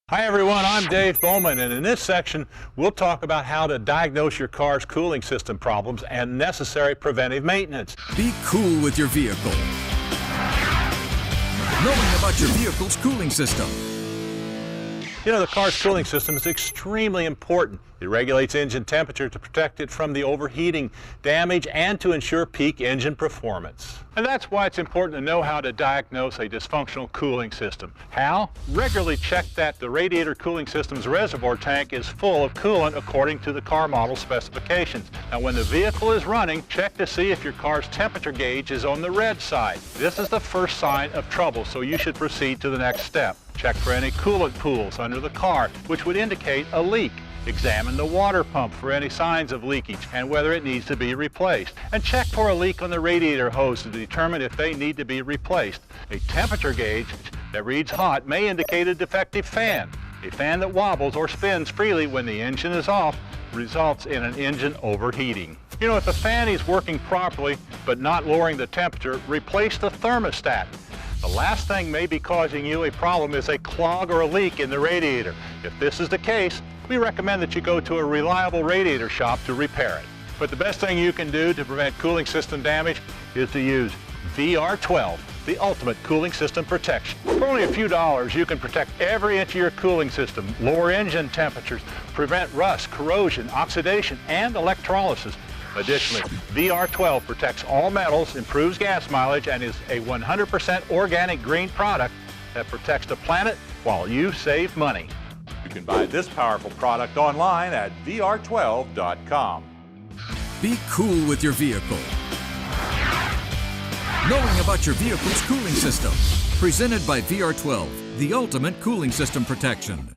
Hi everyone, I'm Dave Bowman, and in this section we'll talk about how to diagnose your car's cooling system problems and necessary preventive maintenance. Be cool with your vehicle. Knowing about your vehicle's cooling system. You know, the car's cooling system is extremely important. It regulates engine temperature to protect it from the overheating damage and to ensure peak engine performance. And that's why it's important to know how to diagnose a dysfunctional cooling system. How? Regularly check that the radiator cooling system's reservoir tank is full of coolant according to the car model specifications. Now, when the vehicle is running, check to see if your car's temperature gauge is on the red side. This is the first sign of trouble, so you should proceed to the next step. Check for any coolant pools under the car, which would indicate a leak. Examine the water pump for any signs of leakage and whether it needs to be replaced. And check for a leak on the radiator hose to determine if they need to be replaced. A temperature gauge that reads hot may indicate a defective fan. A fan that wobbles or spins freely when the engine is off results in an engine overheating. You know, if the fan is working properly but not lowering the temperature, replace the thermostat. The last thing may be causing you a problem is a clog or a leak in the radiator. If this is the case, we recommend that you go to a reliable radiator shop to repair it. But the best thing you can do to prevent cooling system damage is to use VR12, the ultimate cooling system protection. For only a few dollars, you can protect every inch of your cooling system, lower engine temperatures, prevent rust, corrosion, oxidation, and electrolysis. Additionally, VR12 protects all metals, improves gas mileage, and is a 100% organic green product that protects the planet while you save money. You can buy this powerful product online at vr12.com. Be cool with your vehicle. Knowing about your vehicle's cooling system. Presented by VR12, the ultimate cooling system protection.